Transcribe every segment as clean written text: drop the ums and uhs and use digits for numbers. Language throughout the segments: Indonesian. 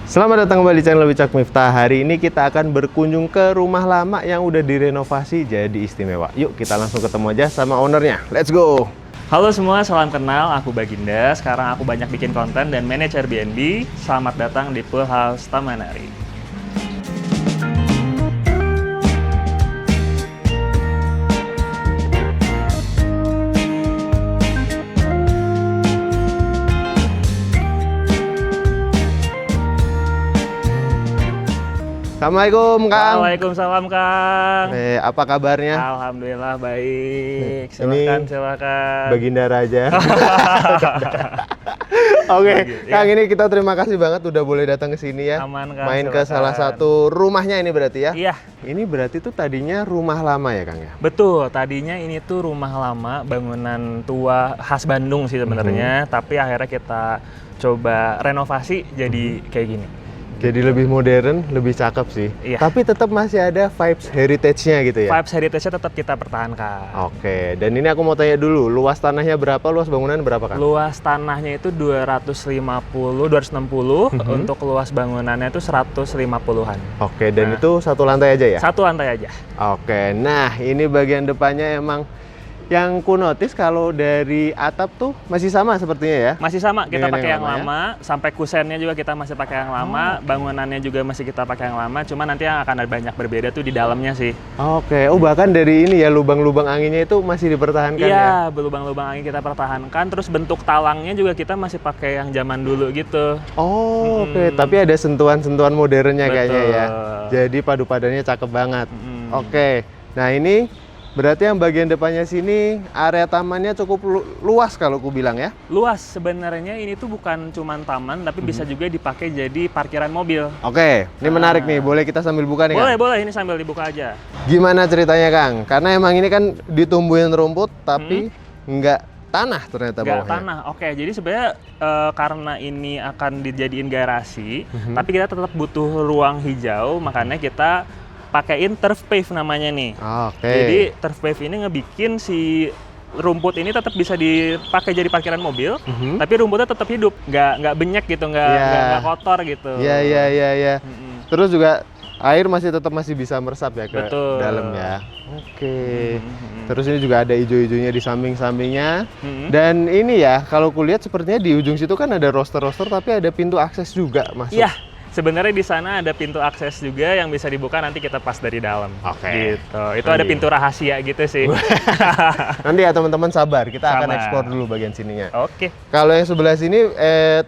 Selamat datang kembali di channel Wicak Miftah. Hari ini kita akan berkunjung ke rumah lama yang udah direnovasi jadi istimewa. Yuk kita langsung ketemu aja sama ownernya. Let's go! Halo semua, salam kenal. Aku Baginda. Sekarang aku banyak bikin konten dan manage Airbnb. Selamat datang di Pool House Tamanari. Assalamualaikum Kang. Waalaikumsalam Kang. Apa kabarnya? Alhamdulillah baik. Ini Silakan. Baginda Raja. Oke, Kang, ini kita terima kasih banget udah boleh datang ke sini ya. Aman, Kang, Main ke silakan. salah satu rumahnya ini berarti ya? Iya. Ini berarti tuh tadinya rumah lama ya Kang ya? Betul, tadinya ini tuh rumah lama, bangunan tua khas Bandung sih sebenarnya, tapi akhirnya kita coba renovasi jadi kayak gini. Jadi lebih modern, lebih cakep sih. Iya. Tapi tetap masih ada vibes heritage-nya gitu ya? Vibes heritage-nya tetap kita pertahankan. Oke, dan ini aku mau tanya dulu, luas tanahnya berapa, luas bangunan berapa Kang? Luas tanahnya itu 260, untuk luas bangunannya itu 150-an. Oke, dan itu satu lantai aja ya? Satu lantai aja. Oke, nah ini bagian depannya emang yang ku notice kalau dari atap tuh masih sama sepertinya ya? Masih sama, kita Dengan pakai yang yang lama lama, sampai kusennya juga kita masih pakai yang lama, bangunannya juga masih kita pakai yang lama, cuma nanti yang akan ada banyak berbeda tuh di dalamnya sih. Oke, bahkan dari ini ya lubang-lubang anginnya itu masih dipertahankan ya? Iya, lubang-lubang angin kita pertahankan, terus bentuk talangnya juga kita masih pakai yang zaman dulu gitu. Oh, oke, tapi ada sentuhan-sentuhan modernnya kayaknya ya? Betul. Jadi padu-padannya cakep banget. Oke, nah ini berarti yang bagian depannya sini area tamannya cukup luas kalau ku bilang ya? Luas, sebenarnya ini tuh bukan cuma taman, tapi bisa juga dipakai jadi parkiran mobil. Oke, ini menarik nih, boleh kita sambil buka nih Boleh, Kang? boleh, ini sambil dibuka aja. Gimana ceritanya Kang? Karena emang ini kan ditumbuhin rumput tapi nggak tanah ternyata Nggak bawahnya. tanah, oke. Jadi sebenarnya karena ini akan dijadiin garasi, tapi kita tetap butuh ruang hijau, makanya kita pakaiin turf pave namanya nih. Oke. Jadi turf pave ini ngebikin si rumput ini tetap bisa dipakai jadi parkiran mobil, tapi rumputnya tetap hidup, nggak benyek gitu, nggak kotor gitu. Iya. Terus juga air masih bisa meresap ya ke Betul. dalam ya. Oke. Terus ini juga ada hijau-hijaunya di samping-sampingnya. Dan ini ya, kalau kulihat sepertinya di ujung situ kan ada roster-roster tapi ada pintu akses juga masuk. Iya. Sebenarnya di sana ada pintu akses juga yang bisa dibuka nanti kita pas dari dalam. Oke. Gitu. Itu ada pintu rahasia gitu sih. Nanti ya teman-teman sabar, kita akan Sabar. eksplor dulu bagian sininya. Oke. Kalau yang sebelah sini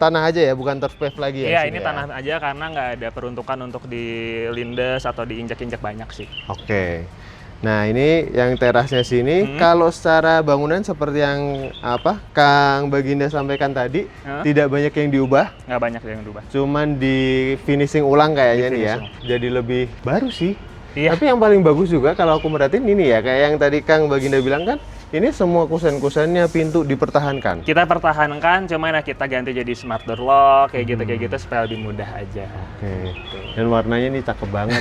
tanah aja ya, bukan turf pave lagi ya? Iya, sini ini ya? tanah aja karena nggak ada peruntukan untuk dilindes atau diinjak-injak banyak sih. Oke. Nah ini yang terasnya sini, kalau secara bangunan seperti yang Kang Baginda sampaikan tadi, tidak banyak yang diubah, Nggak banyak yang berubah. cuman di finishing ulang kayaknya nih ya, finishing. jadi lebih baru sih. Iya. Tapi yang paling bagus juga kalau aku merhatiin ini ya, kayak yang tadi Kang Baginda bilang kan, ini semua kusen-kusennya pintu dipertahankan. Kita pertahankan, cuman ya kita ganti jadi smart door lock kayak gitu supaya lebih mudah aja. Oke. Dan warnanya ini cakep banget.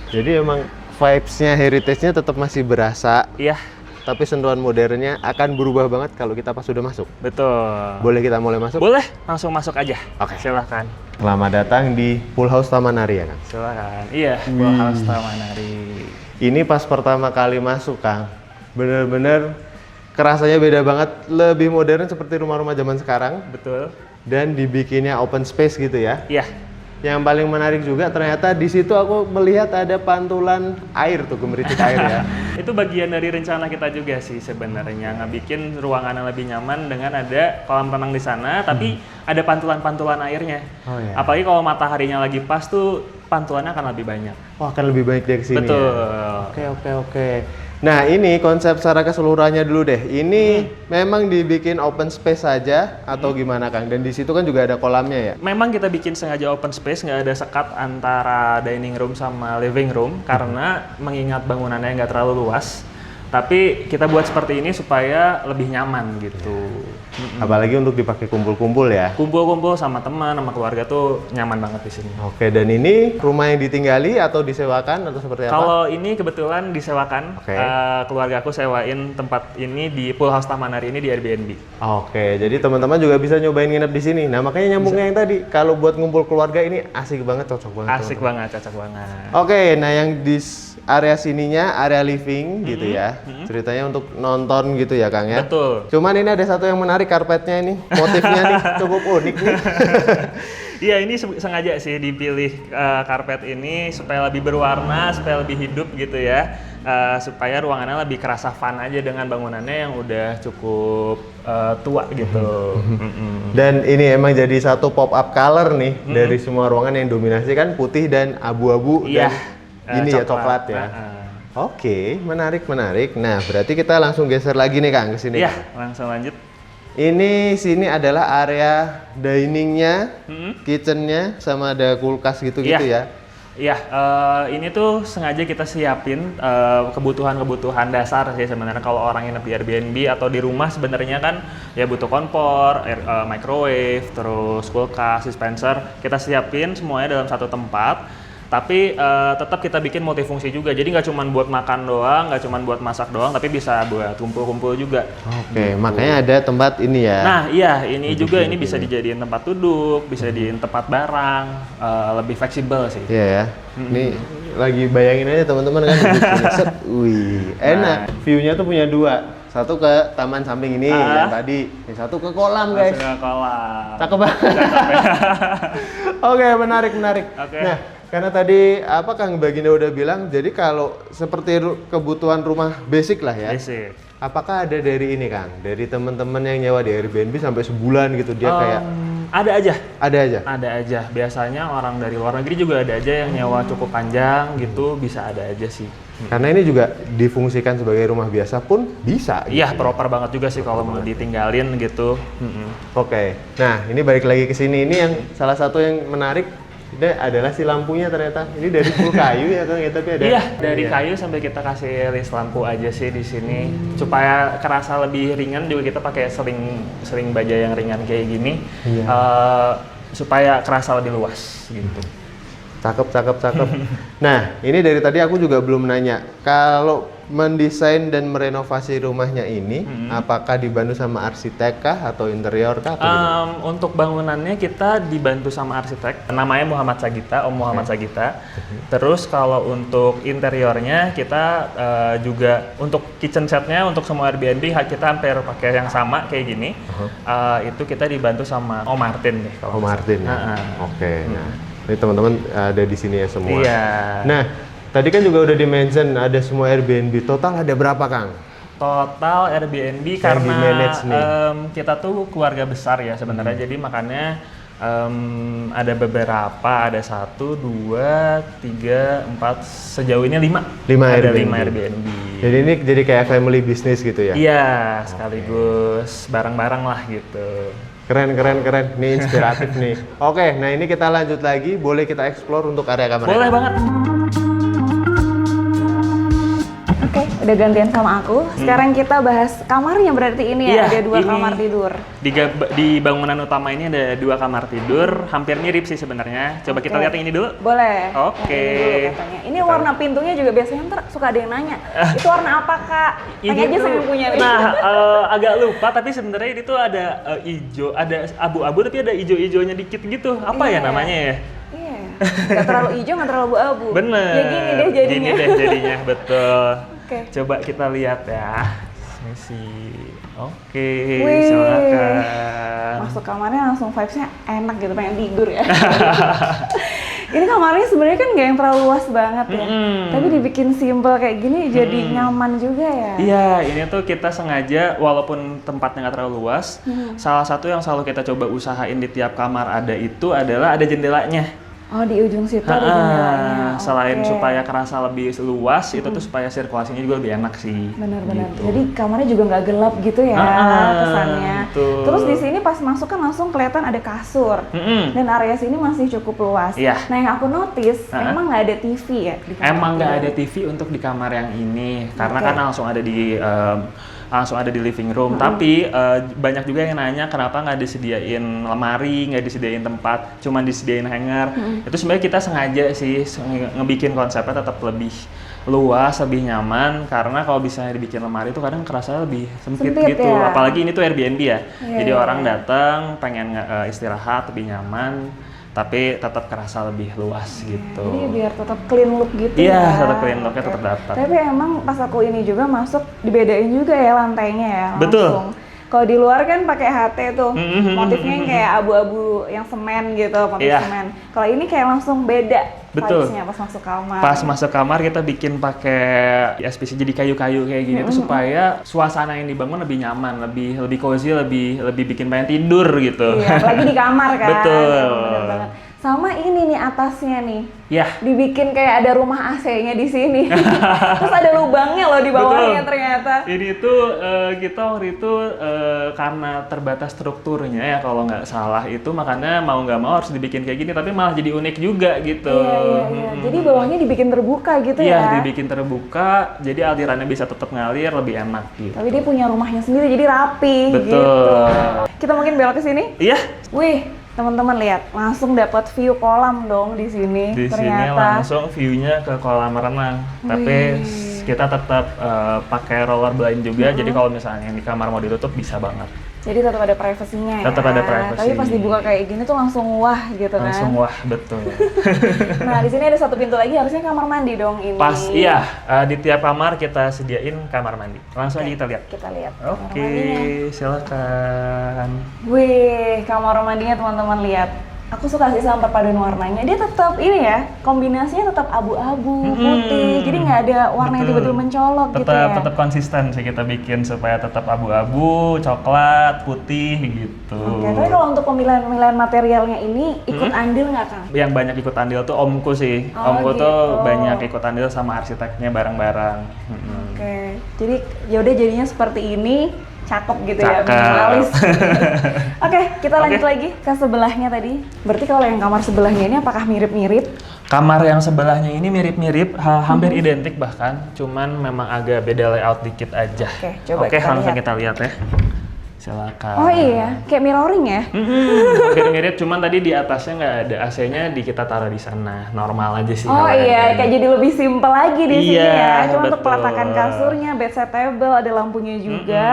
Jadi emang vibes-nya, heritage-nya tetap masih berasa, Iya, tapi sentuhan modernnya akan berubah banget kalau kita pas sudah masuk. betul. Boleh kita mulai masuk? Boleh, langsung masuk aja. Oke. Silahkan. Selamat datang di Pool House Tamanari ya Kang. Silahkan. Iya, Pool House Tamanari. Ini pas pertama kali masuk Kang, bener-bener kerasanya beda banget, lebih modern seperti rumah-rumah zaman sekarang, Betul. dan dibikinnya open space gitu ya. Iya. Yang paling menarik juga ternyata di situ aku melihat ada pantulan air tuh, gemericik air ya. Itu bagian dari rencana kita juga sih sebenarnya, ngebikin ruangan yang lebih nyaman dengan ada kolam renang di sana, tapi ada pantulan-pantulan airnya. Oh, iya. Apalagi kalau mataharinya lagi pas tuh pantulannya akan lebih banyak. Wah, akan lebih baik dari sini Betul. ya. Oke. Nah, ini konsep secara keseluruhannya dulu deh. Ini memang dibikin open space saja atau gimana Kang? Dan di situ kan juga ada kolamnya ya? Memang kita bikin sengaja open space, nggak ada sekat antara dining room sama living room karena mengingat bangunannya nggak terlalu luas. Tapi kita buat seperti ini supaya lebih nyaman gitu. Apalagi untuk dipakai kumpul-kumpul ya. Kumpul-kumpul sama teman, sama keluarga tuh nyaman banget di sini. Oke, dan ini rumah yang ditinggali atau disewakan atau seperti apa? Kalau ini kebetulan disewakan, Oke. keluarga aku sewain tempat ini di Pool House Tamanari ini di Airbnb. Oke, jadi teman-teman juga bisa nyobain nginep di sini. Nah, makanya nyambungnya yang tadi, kalau buat ngumpul keluarga ini asik banget, cocok banget. Asik banget, cocok banget. Oke, nah yang di area sininya area living gitu ya. Ceritanya untuk nonton gitu ya, Kang ya. Betul. Cuman ini ada satu yang menarik, karpetnya ini. Motifnya nih cukup unik nih. Iya, ini sengaja sih dipilih karpet ini supaya lebih berwarna, supaya lebih hidup gitu ya. Supaya ruangannya lebih kerasa fun aja dengan bangunannya yang udah cukup tua gitu. Dan ini emang jadi satu pop up color nih dari semua ruangan yang dominasi kan putih dan abu-abu Iya. dan ini ya coklat ya. Oke, menarik. Nah, berarti kita langsung geser lagi nih Kang ke sini. Iya, langsung lanjut. Ini sini adalah area diningnya, kitchennya, sama ada kulkas gitu-gitu ya. Iya, ini tuh sengaja kita siapin kebutuhan-kebutuhan dasar sih sebenarnya kalau orang nginep di Airbnb atau di rumah sebenarnya kan ya butuh kompor, microwave, terus kulkas, dispenser. Kita siapin semuanya dalam satu tempat. Tapi tetap kita bikin multifungsi juga, jadi nggak cuma buat makan doang, nggak cuma buat masak doang, tapi bisa buat kumpul-kumpul juga. Oke, makanya ada tempat ini ya. Nah iya, ini juga ini bisa dijadiin tempat duduk, bisa dijadiin tempat barang, lebih fleksibel sih. Iya ya. Ini lagi bayangin aja teman-teman kan duduk sini, set. Wih, enak. View-nya tuh punya dua. Satu ke taman samping ini yang tadi, yang satu ke kolam guys. Masuk ke kolam. Cakep banget. Oke, menarik. Oke. Nah, karena tadi apa Kang Baginda udah bilang, jadi kalau seperti kebutuhan rumah basic lah ya. Basic. Apakah ada dari ini Kang, dari teman-teman yang nyewa di Airbnb sampai sebulan gitu dia kayak Ada aja. Ada aja. Biasanya orang dari luar negeri juga ada aja yang nyewa cukup panjang gitu, bisa ada aja sih. Karena ini juga difungsikan sebagai rumah biasa pun bisa. Iya, proper banget juga sih kalau mau ditinggalin gitu. Oke. Nah, ini balik lagi ke sini. Ini yang salah satu yang menarik ini adalah si lampunya ternyata. Ini dari full kayu ya Kang, ya, tapi ada. Iya, dari kayu sampai kita kasih list lampu aja sih di sini. Supaya kerasa lebih ringan juga kita pakai seling baja yang ringan kayak gini. Supaya kerasa lebih luas gitu. Cakep. Nah, ini dari tadi aku juga belum nanya. Kalau mendesain dan merenovasi rumahnya ini, apakah dibantu sama arsitek kah atau interior kah? Untuk bangunannya kita dibantu sama arsitek, namanya Muhammad Sagita, Om Muhammad Sagita. Terus kalau untuk interiornya kita juga untuk kitchen setnya untuk semua Airbnb kita hampir pakai yang sama kayak gini. Itu kita dibantu sama Om Martin deh. Om Martin ya. Oke. Nah, ini teman-teman ada di sini ya semua. Iya. Nah, tadi kan juga udah di-mention ada semua Airbnb. Total ada berapa, Kang? Total Airbnb yang karena di-manage nih. Kita tuh keluarga besar ya sebenarnya. Jadi makanya ada beberapa, ada 1, 2, 3, 4, sejauh ini 5. 5 ada Airbnb. 5 Airbnb. Jadi ini jadi kayak family business gitu ya? Iya, sekaligus bareng-bareng lah gitu. Keren. Ini inspiratif nih. Oke, nah ini kita lanjut lagi. Boleh kita explore untuk area kamar? Boleh banget. Oke, udah gantian sama aku. Sekarang kita bahas kamarnya berarti ini ya, Iya, ada 2 ini kamar tidur. Di bangunan utama ini ada 2 kamar tidur, hampir mirip sih sebenarnya. Coba kita lihat yang ini dulu. Boleh. Oke. Yang ini dulu katanya. Ini warna pintunya juga biasanya ntar suka ada yang nanya. Itu warna apa Kak? Tanya aja sama yang punya nih. Nah, agak lupa tapi sebenarnya ini tuh ada hijau, ada abu-abu tapi ada hijau-hijaunya dikit gitu. Apa ya Iya. namanya ya? Iya. Gak terlalu hijau, gak terlalu abu-abu. Bener. Ya gini deh jadinya. Gini deh jadinya, betul. Oke. Coba kita lihat ya. Misi. Oke, Wih. silakan. Masuk kamarnya langsung vibes-nya enak gitu, pengen tidur ya. Ini kamarnya sebenarnya kan nggak yang terlalu luas banget ya, tapi dibikin simple kayak gini jadi nyaman juga ya. Iya, ini tuh kita sengaja walaupun tempatnya nggak terlalu luas, salah satu yang selalu kita coba usahain di tiap kamar ada itu adalah ada jendelanya. Oh, di ujung situ ada jendelanya. Selain Oke. supaya kerasa lebih luas, itu tuh supaya sirkulasinya juga lebih enak sih. Benar-benar. Gitu. Jadi kamarnya juga nggak gelap gitu ya kesannya. betul. Terus di sini pas masuk kan langsung kelihatan ada kasur. Dan area sini masih cukup luas. Iya. Nah yang aku notice emang nggak ada TV ya di kamar Emang nggak tidur? ada TV untuk di kamar yang ini, karena Oke. kan langsung ada di living room. Tapi banyak juga yang nanya kenapa nggak disediain lemari, nggak disediain tempat, cuman disediain hanger. Itu sebenarnya kita sengaja sih ngebikin konsepnya tetap lebih luas, lebih nyaman, karena kalau bisa dibikin lemari itu kadang kerasa lebih sempit Sempit gitu. ya? Apalagi ini tuh Airbnb ya. Iya, Jadi iya, orang iya. datang pengen istirahat lebih nyaman, tapi tetap kerasa lebih luas gitu. Jadi biar tetap clean look gitu Iya, ya. tetap clean look-nya Oke. tetap dapat. Tapi emang pas aku ini juga masuk dibedain juga ya lantainya ya. Betul. Langsung. Kalau di luar kan pakai HT tuh, motifnya yang kayak abu-abu yang semen gitu, motif Iya. semen. Kalau ini kayak langsung beda Betul. vibes-nya pas masuk kamar. Pas masuk kamar kita bikin pakai SPC jadi kayu-kayu kayak gini tuh supaya suasana yang dibangun lebih nyaman, lebih cozy, lebih bikin pengen tidur gitu. Iya, apalagi di kamar kan. Betul. Emang bener banget. Sama ini nih atasnya nih. Ya, Dibikin kayak ada rumah AC-nya di sini. Terus ada lubangnya loh di bawahnya Betul. ternyata. ini tuh kita waktu itu karena terbatas strukturnya ya kalau nggak salah itu, makanya mau nggak mau harus dibikin kayak gini, tapi malah jadi unik juga gitu. Iya. Jadi bawahnya dibikin terbuka gitu Iya, ya. dibikin terbuka, jadi alirannya bisa tetap ngalir lebih enak gitu. Tapi dia punya rumahnya sendiri jadi rapi Betul. gitu. Kita mungkin belok ke sini. Iya, Wih, teman-teman lihat, langsung dapat view kolam dong di sini. di sini ternyata. langsung view-nya ke kolam renang. Tapi kita tetap pakai roller blind juga, jadi kalau misalnya yang di kamar mau ditutup bisa banget. Jadi tetap ada privasinya ya. Tetap ada privacy. Tapi pas dibuka kayak gini tuh langsung wah gitu Langsung kan. wah, betul. Nah, di sini ada satu pintu lagi, harusnya kamar mandi dong ini. Pas, iya, di tiap kamar kita sediain kamar mandi. Langsung aja kita lihat. Kita lihat. kamar Oke, mandinya. silakan. Wih, kamar mandinya teman-teman lihat. Aku suka sih sama perpaduan warnanya. Dia tetap ini ya, kombinasinya tetap abu-abu, putih. Jadi nggak ada warna yang Betul. tiba-tiba mencolok gitu ya. Tetap konsisten sih kita bikin supaya tetap abu-abu, coklat, putih gitu. Oke, tapi kalau untuk pemilihan materialnya ini ikut andil nggak Kang? Yang banyak ikut andil tuh omku sih. Oh, Omku gitu. tuh banyak ikut andil sama arsiteknya bareng-bareng. Oke, jadi yaudah jadinya seperti ini, cakep gitu ya, Cakep. minimalis. Oke, kita lanjut Oke. lagi ke sebelahnya tadi. Berarti kalau yang kamar sebelahnya ini apakah mirip-mirip? Kamar yang sebelahnya ini mirip-mirip, hampir identik bahkan, cuman memang agak beda layout dikit aja. Oke, coba Oke, kita langsung lihat. kita lihat ya. Silakan. Oh iya, kayak mirroring ya? Hampir mirip, cuman tadi di atasnya nggak ada AC-nya, kita taruh di sana. Normal aja sih. Oh kalau yang iya, ini. kayak jadi lebih simpel lagi di sini Iya, ya. Cuma untuk betul. peletakan kasurnya, bedside table, ada lampunya juga.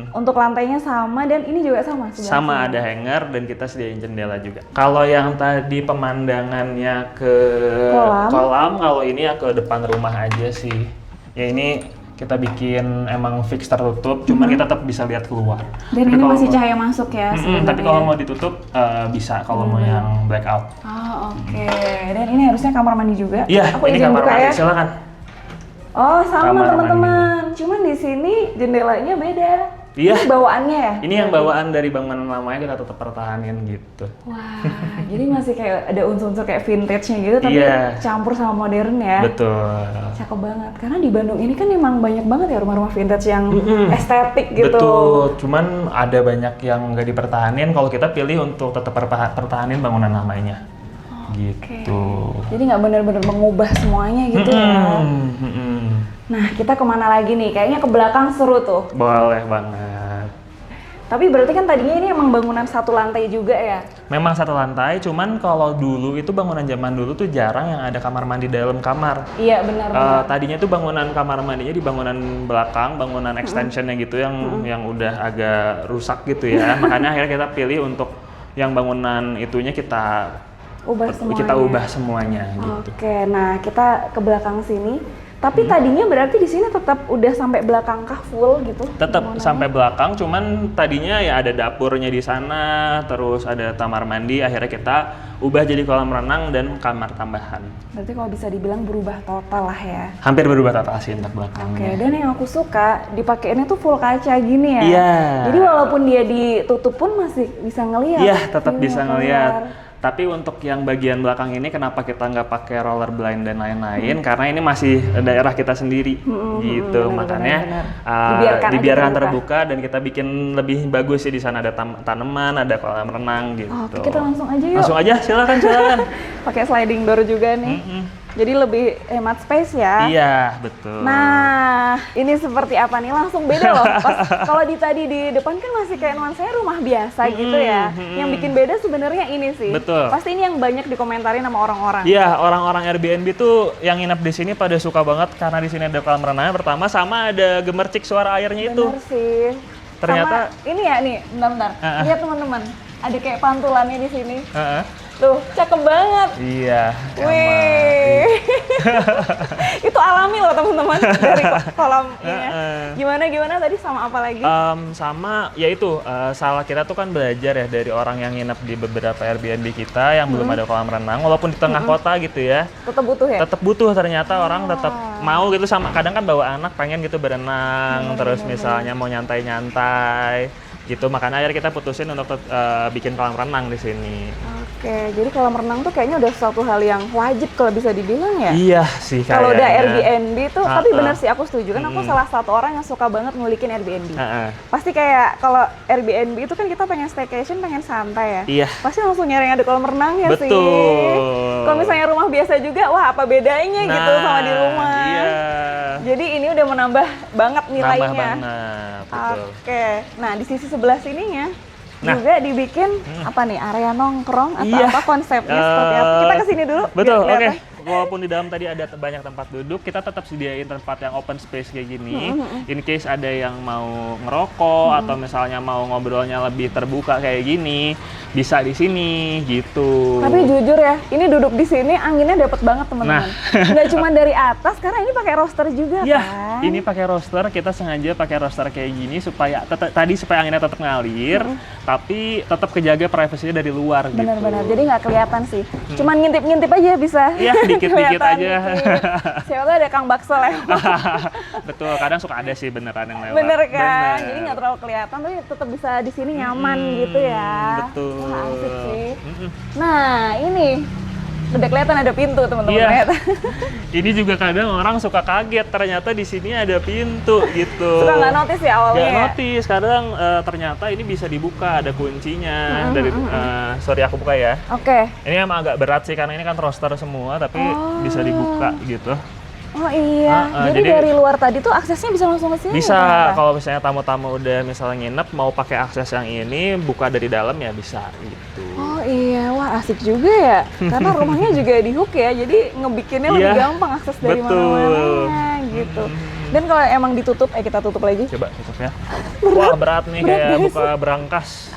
Untuk lantainya sama dan ini juga sama sebelah Sama sini. ada hanger dan kita sediain jendela juga. Kalau yang tadi pemandangannya ke Kolam. kalau ini ya ke depan rumah aja sih. Ya ini kita bikin emang fix tertutup, cuman kita tetap bisa lihat keluar. Dan Tapi ini kalau masih mau- cahaya masuk ya sebenarnya. tapi kalau mau ditutup bisa kalau mau yang blackout. Oh oke, dan ini harusnya kamar mandi juga. Iya, Aku ini izin kamar buka mandi, ya. silakan. Oh sama Kamar teman-teman, cuman di sini jendelanya beda. Iya. Ini bawaannya ya? Ini yang bawaan dari bangunan lamanya kita tetap pertahanin gitu. Wah, jadi masih kayak ada unsur-unsur kayak vintage-nya gitu, tapi Iya. campur sama modern ya. Betul. Cakep banget, karena di Bandung ini kan emang banyak banget ya rumah-rumah vintage yang estetik gitu. Betul, cuman ada banyak yang nggak dipertahanin. Kalau kita pilih untuk tetap pertahanin bangunan lamanya, gitu. Jadi nggak bener-bener mengubah semuanya gitu ya. Mm-mm. Nah, kita kemana lagi nih? Kayaknya ke belakang seru tuh. Boleh banget. Tapi berarti kan tadinya ini emang bangunan satu lantai juga ya? Memang satu lantai, cuman kalau dulu itu bangunan zaman dulu tuh jarang yang ada kamar mandi dalam kamar. Iya benar. Tadinya tuh bangunan kamar mandinya di bangunan belakang, bangunan extensionnya gitu yang udah agak rusak gitu ya. Makanya akhirnya kita pilih untuk yang bangunan itunya kita ubah semuanya gitu. Oke, nah kita ke belakang sini. Tapi tadinya berarti di sini tetap udah sampai belakang kah full gitu? Tetap bangunannya? sampai belakang, cuman tadinya ya ada dapurnya di sana, terus ada kamar mandi. Akhirnya kita ubah jadi kolam renang dan kamar tambahan. Berarti kalau bisa dibilang berubah total lah ya. Hampir berubah total sih untuk belakangnya. Oke, dan yang aku suka dipakainya tuh full kaca gini ya. Iya. Jadi walaupun dia ditutup pun masih bisa ngelihat. Iya, tetap view-nya bisa keluar. ngelihat. Tapi untuk yang bagian belakang ini kenapa kita nggak pakai roller blind dan lain-lain? Karena ini masih daerah kita sendiri gitu. Makanya dibiarkan terbuka dan kita bikin lebih bagus sih. Di sana ada tanaman, ada kolam renang gitu. Oke, kita langsung aja yuk. Langsung aja, silakan. Pakai sliding door juga nih. Jadi lebih hemat space ya. Iya, betul. Nah, ini seperti apa nih? Langsung beda loh. Kalau tadi di depan kan masih kayak nuansanya rumah biasa gitu ya. Yang bikin beda sebenarnya ini sih. Betul. Pasti ini yang banyak dikomentarin sama orang-orang. Iya, orang-orang Airbnb tuh yang nginep di sini pada suka banget karena di sini ada kolam renang pertama, sama ada gemercik suara airnya itu. Bener sih. Ternyata sama ini ya nih, bentar. Lihat teman-teman, ada kayak pantulannya di sini. Tuh, cakep banget. Iya. Wih. Itu alami loh teman-teman dari kolamnya. Gimana tadi sama apa lagi? Sama yaitu salah kita tuh kan belajar ya dari orang yang nginep di beberapa Airbnb kita yang belum ada kolam renang, walaupun di tengah kota gitu ya. Tetap butuh ya? Tetap butuh, ternyata orang tetap mau gitu, sama kadang kan bawa anak pengen gitu berenang, terus misalnya mau nyantai-nyantai gitu, makanya akhirnya kita putusin untuk bikin kolam renang di sini. Oke, jadi kolam renang tuh kayaknya udah suatu hal yang wajib kalau bisa dibilang ya. Iya sih kayaknya. Kalau udah Airbnb tuh, tapi bener sih aku setuju kan, aku salah satu orang yang suka banget ngulikin Airbnb. Pasti kayak kalau Airbnb itu kan kita pengen staycation, pengen santai ya. Iya. Pasti langsung nyari yang ada kolam renang ya sih. Betul. Kalau misalnya rumah biasa juga, wah apa bedanya gitu sama di rumah. Iya. Jadi ini udah menambah banget nilainya. Nambah banget, betul. Oke, nah di sisi sebelah sininya juga dibikin apa nih, area nongkrong atau apa konsepnya seperti apa? Kita kesini dulu. Betul, oke. Walaupun di dalam tadi ada banyak tempat duduk, kita tetap sediain tempat yang open space kayak gini. In case ada yang mau ngerokok atau misalnya mau ngobrolnya lebih terbuka kayak gini, bisa di sini gitu. Tapi jujur ya, ini duduk di sini anginnya dapet banget teman-teman. Nggak cuma dari atas, karena ini pakai roster juga kan. Ini pakai roster, kita sengaja pakai roster kayak gini supaya supaya anginnya tetap ngalir, tapi tetap kejaga privasinya dari luar gitu. Benar-benar, jadi nggak kelihatan sih. Cuman ngintip-ngintip aja bisa. Iya, dikit-dikit aja. Siapa tahu ada Kang Bakso lewat. Betul, kadang suka ada sih beneran yang lewat. Bener kan, jadi nggak terlalu kelihatan, tapi tetap bisa di sini nyaman gitu ya. Betul. Wah, asik sih. Nah, ini udah kelihatan ada pintu teman-teman. Iya. Ini juga kadang orang suka kaget ternyata di sini ada pintu gitu. Suka nggak notice ya awalnya? Nggak notice, kadang ternyata ini bisa dibuka, ada kuncinya. Dari sorry aku buka ya. Oke. Ini emang agak berat sih karena ini kan roster semua, tapi bisa dibuka gitu. Oh iya, jadi dari luar tadi tuh aksesnya bisa langsung ke sini? Bisa, kalau misalnya tamu-tamu udah misalnya nginep mau pakai akses yang ini, buka dari dalam ya bisa gitu. Oh iya, wah asik juga ya. Karena rumahnya juga di hook ya, jadi ngebikinnya lebih gampang akses dari mana-mana gitu. Dan kalau emang ditutup, kita tutup lagi. Coba tutup ya. Wah berat nih, kayak buka berangkas.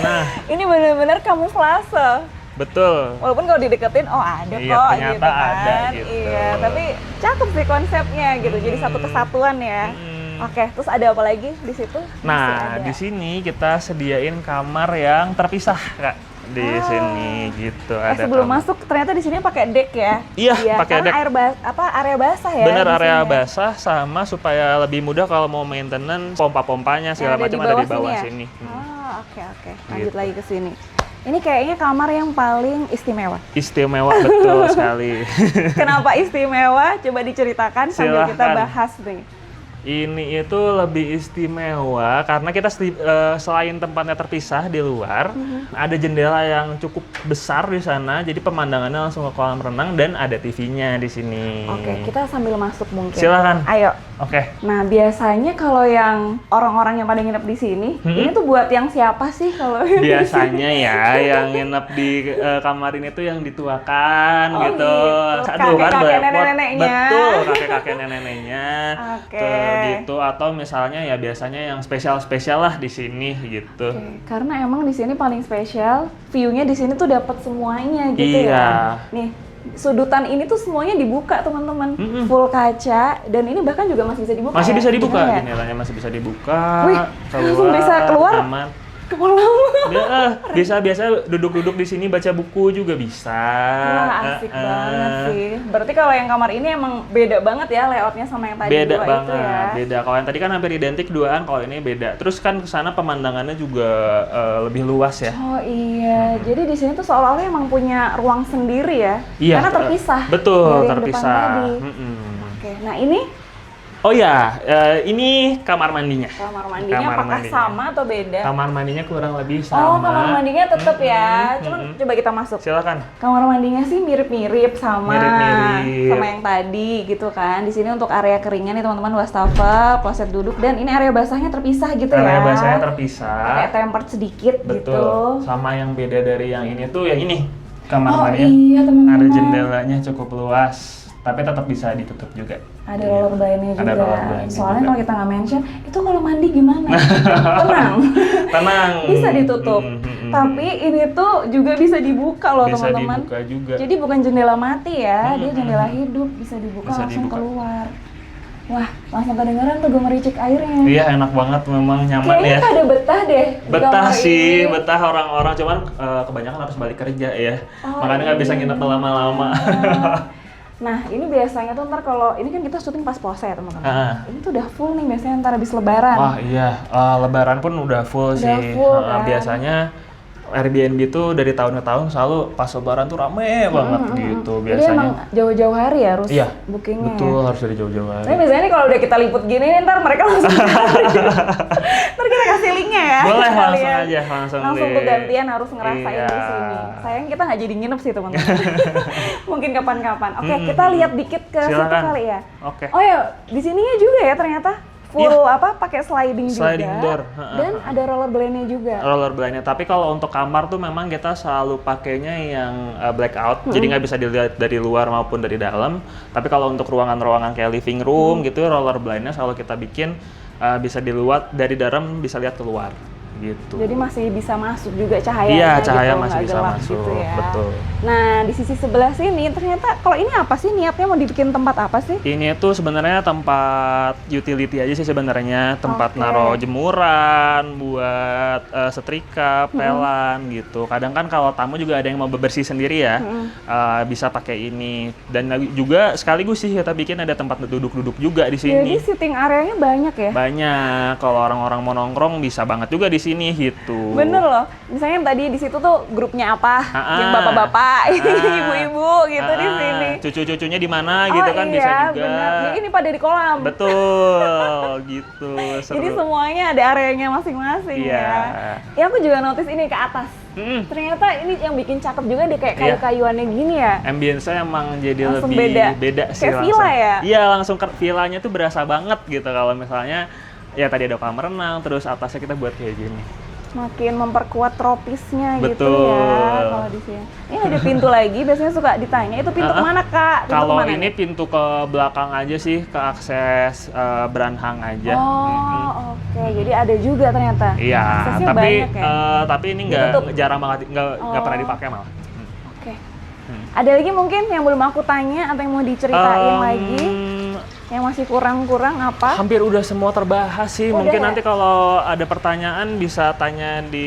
Nah, ini benar-benar kamuflase. Betul. Walaupun kalau dideketin, oh ada iya, kok ternyata gitu kan. ada gitu. Iya, tapi cakep sih konsepnya gitu. Jadi satu kesatuan ya. Oke, terus ada apa lagi di situ? Nah, di sini kita sediain kamar yang terpisah, Kak. Di sini gitu ada. Sebelum masuk ternyata di sini pakai deck ya? Iya, pakai deck. Area basah ya? Bener, area basah, sama supaya lebih mudah kalau mau maintenance, pompa-pompanya segala macam ada di bawah sini. Oh, oke. Lanjut lagi ke sini. Ini kayaknya kamar yang paling istimewa. Istimewa, betul sekali. Kenapa istimewa? Coba diceritakan sambil kita bahas nih. Ini itu lebih istimewa karena kita selain tempatnya terpisah di luar, ada jendela yang cukup besar di sana, jadi pemandangannya langsung ke kolam renang dan ada TV-nya di sini. Oke, kita sambil masuk mungkin. Silakan. Ayo. Oke. Nah, biasanya kalau yang orang-orang yang pada nginep di sini, ini tuh buat yang siapa sih kalau? Biasanya ya, yang nginep di kamar ini tuh yang dituakan gitu. Kakek-kakek nenek-neneknya. Betul, kakek-kakek nenek-neneknya. Oke. Gitu, atau misalnya ya biasanya yang spesial-spesial lah di sini gitu. Karena emang di sini paling spesial, view-nya di sini tuh dapat semuanya gitu ya. Nih, sudutan ini tuh semuanya dibuka teman-teman, full kaca, dan ini bahkan juga masih bisa dibuka. Masih bisa dibuka, ya? jendelanya masih bisa dibuka. Wih, langsung bisa keluar. Aman. Kolam. Bisa duduk-duduk di sini baca buku juga bisa. Wah, asik banget sih. Berarti kalau yang kamar ini emang beda banget ya layoutnya sama yang tadi Beda dua banget, itu ya. beda. Kalau yang tadi kan hampir identik duaan, kalau ini beda. Terus kan kesana pemandangannya juga lebih luas ya. Oh iya, jadi di sini tuh seolah-olah emang punya ruang sendiri ya? Iya, Karena terpisah. betul, dari yang terpisah. depan tadi. Oke, nah ini Oh ya, ini kamar mandinya. kamar mandinya Kamar apakah mandinya. sama atau beda? Kamar mandinya kurang lebih sama. Oh, kamar mandinya tetap ya. Cuman coba kita masuk. Silakan. Kamar mandinya sih mirip-mirip sama Mirip-mirip. sama yang tadi gitu kan. Di sini untuk area keringnya nih teman-teman, wastafel, kloset duduk, dan ini area basahnya terpisah gitu ya. Area basahnya terpisah. Kayak tempered sedikit Betul. gitu. Sama yang beda dari yang ini tuh yang ini. Kamar Oh mandinya iya teman-teman. ada jendelanya cukup luas, tapi tetap bisa ditutup juga. Ada roller blind-nya juga. Ada roller blind-nya Soalnya juga. kalau kita nggak mention, itu kalau mandi gimana? Tenang. Tenang. Bisa ditutup. Tapi ini tuh juga bisa dibuka loh Bisa teman-teman. dibuka juga. Jadi bukan jendela mati ya, dia jendela hidup, bisa dibuka Bisa langsung dibuka. keluar. Wah, langsung kedengeran tuh gemericik airnya. Iya, enak banget, memang nyaman Kayaknya ya. pada betah deh. di Betah kamar sih, ini. betah orang-orang, cuman kebanyakan harus balik kerja ya. Oh, Makanya nggak bisa iya. nginep lama-lama. Nah, ini biasanya tuh ntar kalau ini kan kita syuting pas puasa ya teman-teman. Ah. Ini tuh udah full nih biasanya ntar habis lebaran. Wah iya, Lebaran pun udah full Udah sih. full, kan? Biasanya Airbnb tuh dari tahun ke tahun selalu pas Lebaran tuh rame banget gitu Jadi biasanya. emang jauh-jauh hari ya harus Iya, bookingnya betul ya. harus dari jauh-jauh hari. Tapi biasanya nih kalau udah kita liput gini nih, ntar mereka langsung cari. Ntar kita kasih linknya ya. Boleh langsung Kalian. aja, langsung tuh link. gantian harus ngerasain Iya. di sini. Sayang kita nggak jadi nginep sih teman-teman. Mungkin kapan-kapan. Oke, kita lihat dikit ke situ Silakan. kali ya. Oke. Oh ya, di sininya juga ya ternyata full pakai sliding Sliding juga. door. Dan ada roller blade-nya juga. Roller blind-nya. Tapi kalau untuk kamar tuh memang kita selalu pakainya yang blackout, jadi nggak bisa dilihat dari luar maupun dari dalam. Tapi kalau untuk ruangan-ruangan kayak living room gitu, roller blind-nya selalu kita bikin bisa dilihat dari dalam, bisa lihat keluar gitu. Jadi masih bisa masuk juga cahaya. Iya, cahaya gitu, masih nggak bisa gelap masuk, gitu ya. betul. Nah, di sisi sebelah sini ternyata kalau ini apa sih niatnya mau dibikin tempat apa sih? Ini tuh sebenarnya tempat utility aja sih sebenarnya, tempat Oke. naruh jemuran, buat setrika, pelan gitu. Kadang kan kalau tamu juga ada yang mau bebersih sendiri ya, bisa pakai ini. Dan juga sekaligus sih kita bikin ada tempat duduk-duduk juga di Jadi sini. sitting areanya banyak ya? Banyak, kalau orang-orang mau nongkrong bisa banget juga di sini gitu. Bener loh, misalnya tadi di situ tuh grupnya apa, yang bapak-bapak, ibu-ibu gitu di sini. Cucu-cucunya di mana gitu kan bisa juga. Bener. Nih, ini pada di kolam. Betul, gitu. Seru. Jadi semuanya ada areanya masing-masing Iya. ya. Ya aku juga notice ini ke atas. Ternyata ini yang bikin cakep juga deh kayak Iya. kayu-kayuannya gini ya. Ambience-nya emang jadi Langsung lebih beda. sih Kayak langsung. villa ya? Iya, langsung villanya tuh berasa banget gitu kalau misalnya ya tadi ada kolam renang, terus atasnya kita buat kayak gini. Makin memperkuat tropisnya gitu Betul. ya kalau di sini. Ini ada pintu lagi, biasanya suka ditanya itu pintu kemana kak? Pintu Kalau kemana ini nih? pintu ke belakang aja sih, ke akses beranhang aja. Oh oke, jadi ada juga ternyata. Iya, Aksesnya tapi banyak ya? tapi ini nggak Ditutup? jarang banget, nggak Oh. pernah dipakai malah. Oke. Ada lagi mungkin yang belum aku tanya atau yang mau diceritain lagi? Yang masih kurang-kurang apa? Hampir udah semua terbahas sih. Udah Mungkin ya? nanti kalau ada pertanyaan bisa tanya di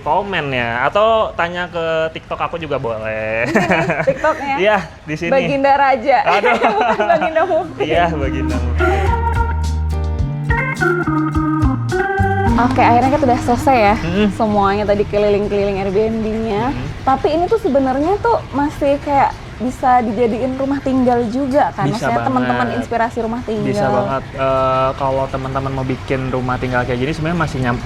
komen ya, atau tanya ke TikTok aku juga boleh. TikToknya? Iya, di sini. Baginda Raja. Aduh. Bukan Baginda Mukti. Iya, Baginda Mukti. Oke, akhirnya kita udah selesai ya. Semuanya tadi keliling-keliling Airbnb-nya. Tapi ini tuh sebenarnya tuh masih kayak bisa dijadiin rumah tinggal juga kan? Bisa Maksudnya teman-teman banget. inspirasi rumah tinggal. Bisa banget. Kalau teman-teman mau bikin rumah tinggal kayak gini sebenarnya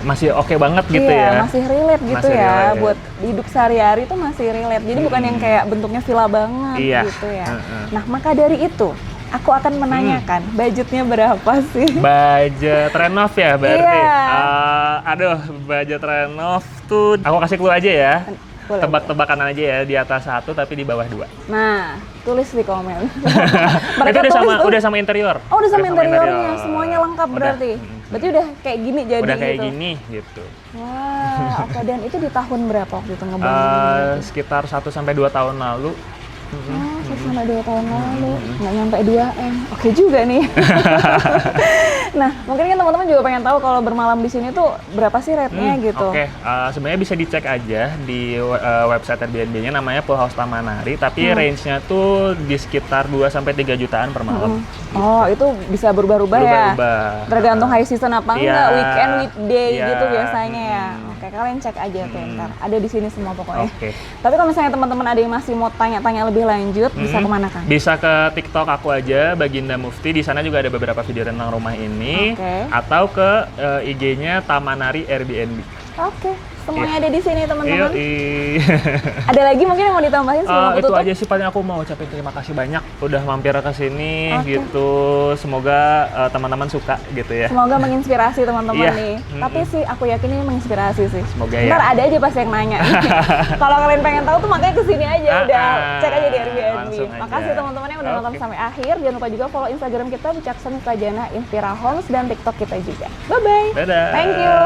masih oke banget gitu iya, ya. masih relate gitu Masih ya. relate. Buat hidup sehari-hari tuh masih relate. Jadi bukan yang kayak bentuknya villa banget Iya. gitu ya. Nah, maka dari itu aku akan menanyakan budgetnya berapa sih? Budget renov ya berarti. Iya. Aduh, budget renov tuh aku kasih clue aja ya. Boleh, Tebak-tebakan aja ya, di atas 1 tapi di bawah 2. Nah, tulis di komen. Itu udah sama interior. Oh, udah sama interiornya, semuanya lengkap Udah. berarti. Berarti udah kayak gini jadi Udah kayak gitu. gini gitu. Wah, oke. Dan itu di tahun berapa waktu itu ngebangun? Sekitar 1 sampai 2 tahun lalu. Oh, sama 2 tahun lalu, nggak nyampe 2 M. Oke juga nih. Nah, mungkin kan teman-teman juga pengen tahu kalau bermalam di sini tuh berapa sih rate-nya gitu. Oke, sebenarnya bisa dicek aja di website Airbnb-nya, namanya Pool House Tamanari, tapi range-nya tuh di sekitar 2-3 jutaan per malam. Oh, itu bisa berubah-ubah ya? Berubah-ubah. Tergantung high season apa Iya. enggak, weekend, weekday Iya. gitu biasanya ya. Oke, kalian cek aja tuh ntar. Ada di sini semua pokoknya. Oke. Tapi kalau misalnya teman-teman ada yang masih mau tanya-tanya lebih lanjut, bisa kemana kan? Bisa ke TikTok aku aja, Baginda Mufti. Di sana juga ada beberapa video tentang rumah ini. Oke. Atau ke IG-nya Tamanari Airbnb. Oke, semuanya ada di sini teman-teman. Yoi. Ada lagi mungkin yang mau ditambahin sebelum aku Itu tutup? aja sih, paling aku mau ucapin terima kasih banyak udah mampir ke sini Oke. gitu. Semoga teman-teman suka gitu ya. Semoga menginspirasi teman-teman Iya. nih. Tapi sih aku yakin ini menginspirasi sih. Semoga ya. Ntar ada aja pasti yang nanya. Kalau kalian pengen tahu tuh makanya kesini aja udah cek aja di Airbnb. langsung aja. Makasih teman-teman yang udah nonton Oke. sampai akhir. Jangan lupa juga follow Instagram kita Wicakson Prajana Inspira Homes dan TikTok kita juga. Bye bye. Dadah. Thank you.